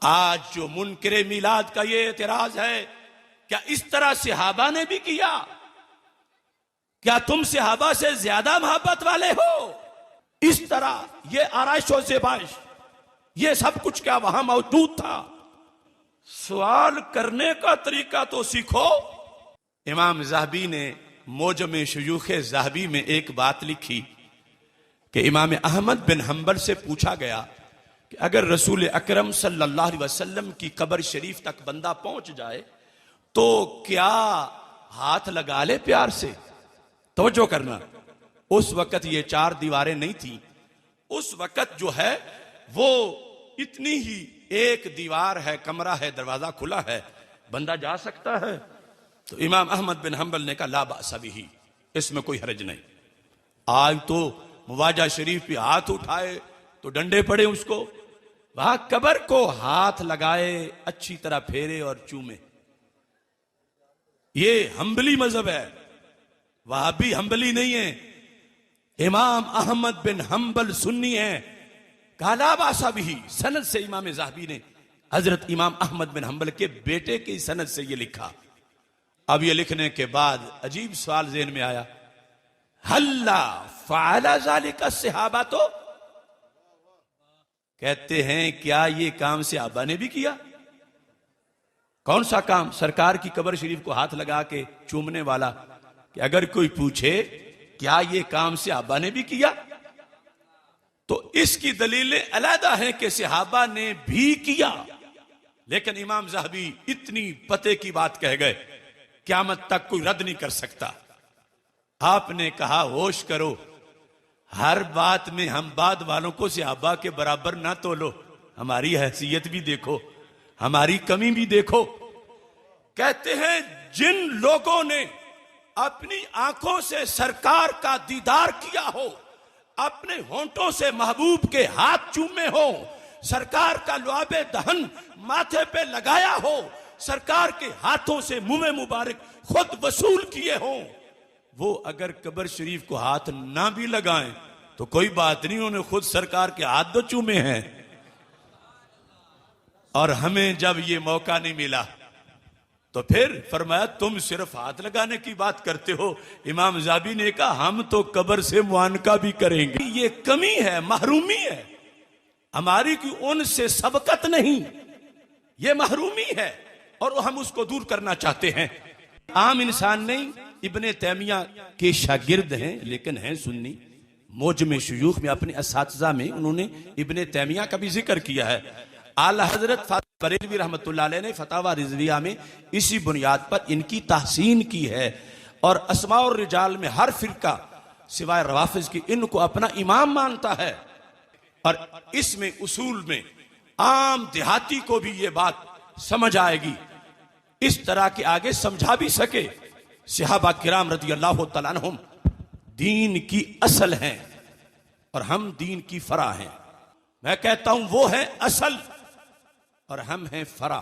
आज जो मुनकरे मिलाद का ये एतराज है, क्या इस तरह सहाबा ने भी किया? क्या तुम सहाबा से ज्यादा मोहब्बत वाले हो? इस तरह ये आराइश और ज़ेबाइश, ये सब कुछ क्या वहां मौजूद था? सवाल करने का तरीका तो सीखो। इमाम ज़हबी ने मोजम शुयूख़ ज़हबी में एक बात लिखी कि इमाम अहमद बिन हंबल से पूछा गया कि अगर रसूल अकरम सल्लल्लाहु अलैहि वसल्लम की कब्र शरीफ तक बंदा पहुंच जाए तो क्या हाथ लगा ले प्यार से? तवज्जो करना, उस वक्त ये 4 दीवारें नहीं थी। उस वक्त जो है वो इतनी ही एक दीवार है, कमरा है, दरवाजा खुला है, बंदा जा सकता है। तो इमाम अहमद बिन हंबल ने कहा ला बासा बिही, इसमें कोई हर्ज नहीं। आज तो मुवाजा शरीफ पे हाथ उठाए तो डंडे पड़े उसको, वहां कब्र को हाथ लगाए, अच्छी तरह फेरे और चूमे। ये हंबली मजहब है, वहाबी हंबली नहीं है। इमाम अहमद बिन हंबल सुन्नी है। काला बासा भी सनद से इमाम ज़हबी ने हजरत इमाम अहमद बिन हंबल के बेटे की सनद से ये लिखा। अब ये लिखने के बाद अजीब सवाल ज़हन में आया, हल्ला फ़अला ज़ालिका सहाबा, तो कहते हैं क्या ये काम सहाबा ने भी किया? कौन सा काम? सरकार की कब्र शरीफ को हाथ लगा के चूमने वाला। कि अगर कोई पूछे क्या ये काम सहाबा ने भी किया, तो इसकी दलीलें अलहदा हैं कि सहाबा ने भी किया। लेकिन इमाम ज़हबी इतनी पते की बात कह गए, क़यामत तक कोई रद्द नहीं कर सकता। आपने कहा होश करो, हर बात में हम बाद वालों को सहाबा के बराबर ना तोलो, हमारी हैसियत भी देखो, हमारी कमी भी देखो। कहते हैं जिन लोगों ने अपनी आंखों से सरकार का दीदार किया हो, अपने होंठों से महबूब के हाथ चूमे हो, सरकार का लुआबे दहन माथे पे लगाया हो, सरकार के हाथों से मुंह मुबारक खुद वसूल किए हो, वो अगर कब्र शरीफ को हाथ ना भी लगाएं तो कोई बात नहीं, उन्होंने खुद सरकार के हाथ तो चूमे हैं। और हमें जब ये मौका नहीं मिला तो फिर फरमाया तुम सिर्फ हाथ लगाने की बात करते हो। इमाम ज़हबी ने कहा हम तो कब्र से मुआनका भी करेंगे। ये कमी है, महरूमी है हमारी की उनसे सबकत नहीं, ये महरूमी है और हम उसको दूर करना चाहते हैं। आम इंसान नहीं, इब्ने तैमिया के शागिर्द हैं लेकिन हैं सुन्नी। मोजम शुयूख में अपने असातिज़ा में उन्होंने इब्ने तैमिया का भी जिक्र किया है। आला हजरत बरेलवी रहमतुल्लाह अलैह ने फतावा रिजविया में इसी बुनियाद पर इनकी तहसीन की है। और अस्मा और रिजाल में हर फिरका सिवाय रवाफिज की इनको अपना इमाम मानता है। और इसमें उसूल में आम देहाती को भी ये बात समझ आएगी, इस तरह के आगे समझा भी सके। सहाबा किराम रज़ी अल्लाह तआला अन्हुम दीन की असल हैं और हम दीन की फरा हैं। मैं कहता हूं वो है असल और हम हैं फरा।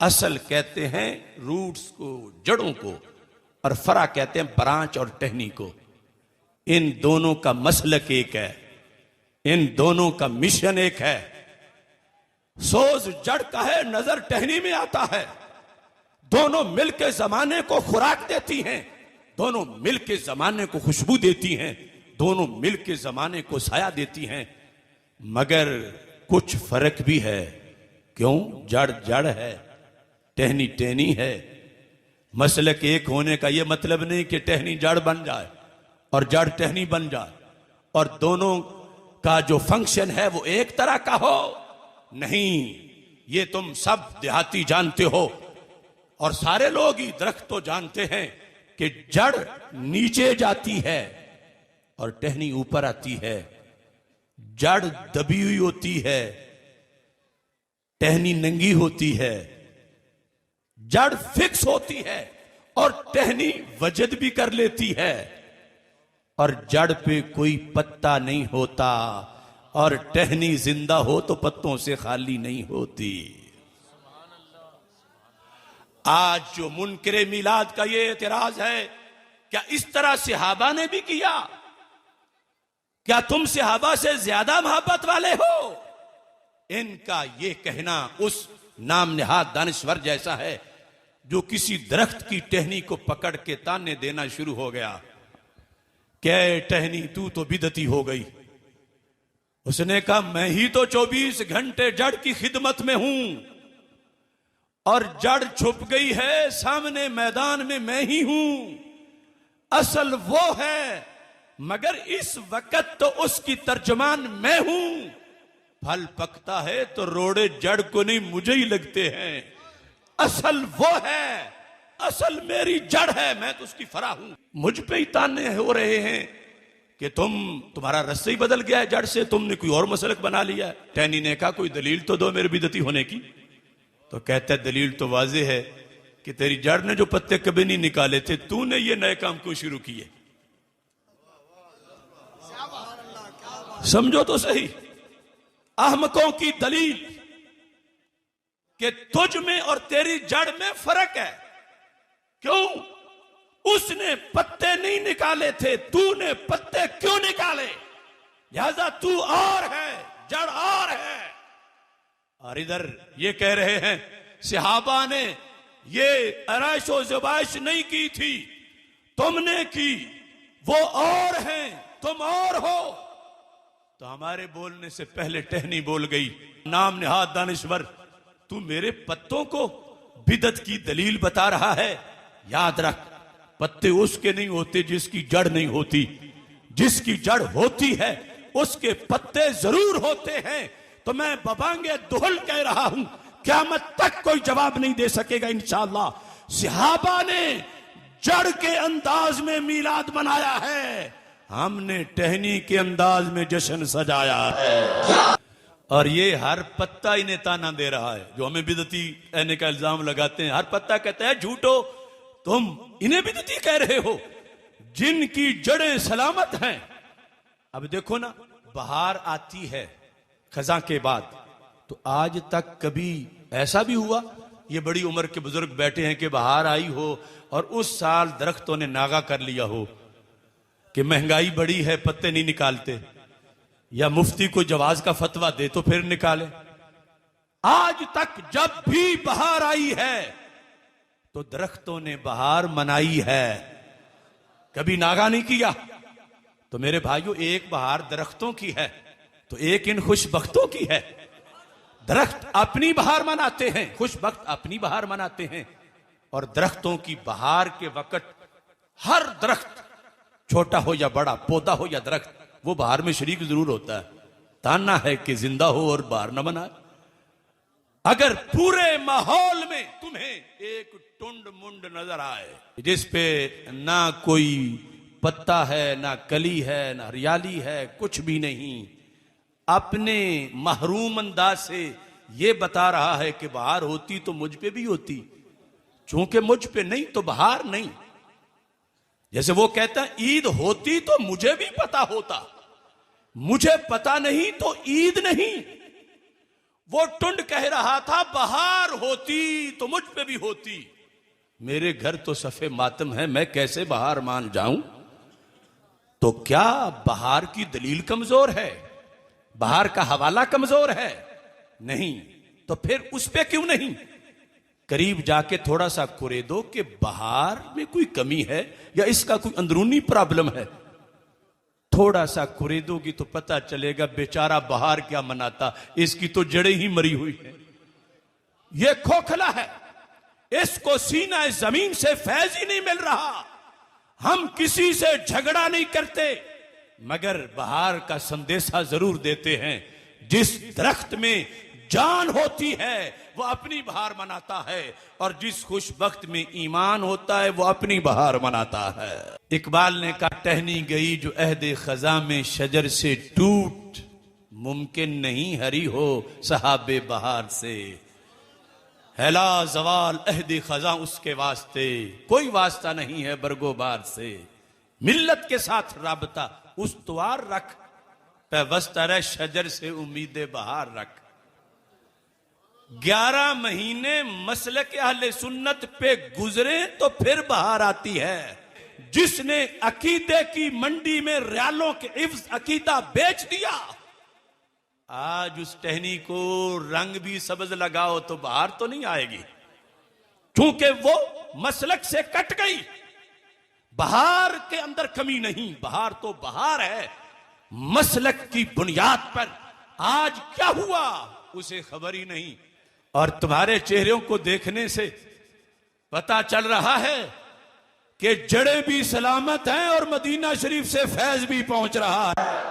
असल कहते हैं रूट्स को, जड़ों को, और फरा कहते हैं ब्रांच और टहनी को। इन दोनों का मसलक एक है, इन दोनों का मिशन एक है। सोज जड़ का है, नजर टहनी में आता है। दोनों मिलकर जमाने को खुराक देती हैं, दोनों मिलकर जमाने को खुशबू देती हैं, दोनों मिलकर जमाने को साया देती हैं। मगर कुछ फर्क भी है। क्यों? जड़ जड़ है, टहनी टहनी है। मसलक एक होने का यह मतलब नहीं कि टहनी जड़ बन जाए और जड़ टहनी बन जाए और दोनों का जो फंक्शन है वो एक तरह का हो। नहीं, ये तुम सब देहाती जानते हो और सारे लोग ही दरख्त तो जानते हैं कि जड़ नीचे जाती है और टहनी ऊपर आती है। जड़ दबी हुई होती है, टहनी नंगी होती है। जड़ फिक्स होती है और टहनी वजद भी कर लेती है। और जड़ पे कोई पत्ता नहीं होता और टहनी जिंदा हो तो पत्तों से खाली नहीं होती। आज जो मुनकरे मिलाद का ये एतराज है, क्या इस तरह सहाबा ने भी किया? क्या तुम सहाबा से ज्यादा मोहब्बत वाले हो? इनका ये कहना उस नाम निहाद दानिश्वर जैसा है जो किसी दरख्त की टहनी को पकड़ के ताने देना शुरू हो गया, क्या टहनी तू तो बिदती हो गई। उसने कहा मैं ही तो 24 घंटे जड़ की खिदमत में हूं और जड़ छुप गई है सामने मैदान में, मैं ही हूं। असल वो है मगर इस वक्त तो उसकी तर्जमान मैं हूं। फल पकता है तो रोड़े जड़ को नहीं मुझे ही लगते हैं। असल वो है, असल मेरी जड़ है, मैं तो उसकी फरा हूं। मुझ पे ही ताने हो रहे हैं कि तुम्हारा रस्सा ही बदल गया है जड़ से, तुमने कोई और मसलक बना लिया है। टहनी ने कहा कोई दलील तो दो मेरे बिदती होने की। तो कहता है दलील तो वाज़ेह है कि तेरी जड़ ने जो पत्ते कभी नहीं निकाले थे, तूने ये नए काम क्यों शुरू किए। समझो तो सही अहमकों की दलील कि तुझ में और तेरी जड़ में फर्क है। क्यों? उसने पत्ते नहीं निकाले थे, तूने पत्ते क्यों निकाले? लिहाजा तू और है, जड़ और है। और इधर ये कह रहे हैं सहाबा ने ये आराइशो ज़बाइश नहीं की थी, तुमने की, वो और हैं, तुम और हो। तो हमारे बोलने से पहले टहनी बोल गई, नाम निहाद दानिश्वर, तू मेरे पत्तों को बिदत की दलील बता रहा है। याद रख, पत्ते उसके नहीं होते जिसकी जड़ नहीं होती, जिसकी जड़ होती है उसके पत्ते जरूर होते हैं। तो मैं बबांगे दुहल कह रहा हूं, क़यामत तक कोई जवाब नहीं दे सकेगा इंशाअल्लाह। सहाबा ने जड़ के अंदाज में मीलाद मनाया है, हमने टहनी के अंदाज में जश्न सजाया है। और ये हर पत्ता इन्हें ताना दे रहा है जो हमें बिदती कहने का इल्जाम लगाते हैं। हर पत्ता कहता है झूठो, तुम इन्हें बिदती कह रहे हो जिनकी जड़ें सलामत हैं। अब देखो ना, बहार आती है खजा के बाद, तो आज तक कभी ऐसा भी हुआ ये बड़ी उम्र के बुजुर्ग बैठे हैं कि बहार आई हो और उस साल दरख्तों ने नागा कर लिया हो कि महंगाई बड़ी है पत्ते नहीं निकालते, या मुफ्ती को जवाज का फतवा दे तो फिर निकाले। आज तक जब भी बहार आई है तो दरख्तों ने बहार मनाई है, कभी नागा नहीं किया। तो मेरे भाइयों, एक बहार दरख्तों की है तो एक इन खुशबख्तों की है। दरख्त अपनी बहार मनाते हैं, खुशबख्त अपनी बहार मनाते हैं। और दरख्तों की बहार के वक्त हर दरख्त, छोटा हो या बड़ा, पौधा हो या दरख्त, वो बहार में शरीक जरूर होता है। ताना है कि जिंदा हो और बहार न बनाए। अगर पूरे माहौल में तुम्हें एक टुंड मुंड नजर आए जिस पे ना कोई पत्ता है, ना कली है, ना हरियाली है, कुछ भी नहीं, अपने महरूम अंदाज से ये बता रहा है कि बहार होती तो मुझ पे भी होती, चूंकि मुझ पे नहीं तो बहार नहीं। जैसे वो कहता है ईद होती तो मुझे भी पता होता, मुझे पता नहीं तो ईद नहीं। वो टुंड कह रहा था बहार होती तो मुझ पे भी होती। मेरे घर तो सफे मातम है, मैं कैसे बहार मान जाऊं? तो क्या बहार की दलील कमजोर है? बहार का हवाला कमजोर है? नहीं। तो फिर उस पे क्यों नहीं करीब जाके थोड़ा सा कुरेदो कि बहार में कोई कमी है या इसका कोई अंदरूनी प्रॉब्लम है। थोड़ा सा कुरेदोगी तो पता चलेगा बेचारा बहार क्या मनाता, इसकी तो जड़ें ही मरी हुई है। ये खोखला है, इसको सीना जमीन से फैज ही नहीं मिल रहा। हम किसी से झगड़ा नहीं करते मगर बहार का संदेशा जरूर देते हैं। जिस दरख्त में जान होती है वो अपनी बहार मनाता है, और जिस खुशबख्त में ईमान होता है वो अपनी बहार मनाता है। इकबाल ने कहा टहनी गई जो अहद खजा में शजर से टूट, मुमकिन नहीं हरी हो सहाबे बहार से। हैला जवाल अहद खजा उसके वास्ते, कोई वास्ता नहीं है बरगोबार से। मिल्लत के साथ राबता उस्तवार रख, पैवस्तर शजर से उम्मीद बहार रख। 11 महीने मसलक अहले सुन्नत पे गुजरे तो फिर बहार आती है। जिसने अकीदे की मंडी में रियालों के इव्ज अकीदा बेच दिया, आज उस टहनी को रंग भी सब्ज लगाओ तो बाहर तो नहीं आएगी, क्योंकि वो मसलक से कट गई। बहार के अंदर कमी नहीं, बहार तो बहार है। मसलक की बुनियाद पर आज क्या हुआ उसे खबर ही नहीं। और तुम्हारे चेहरों को देखने से पता चल रहा है कि जड़ें भी सलामत हैं और मदीना शरीफ से फैज भी पहुंच रहा है।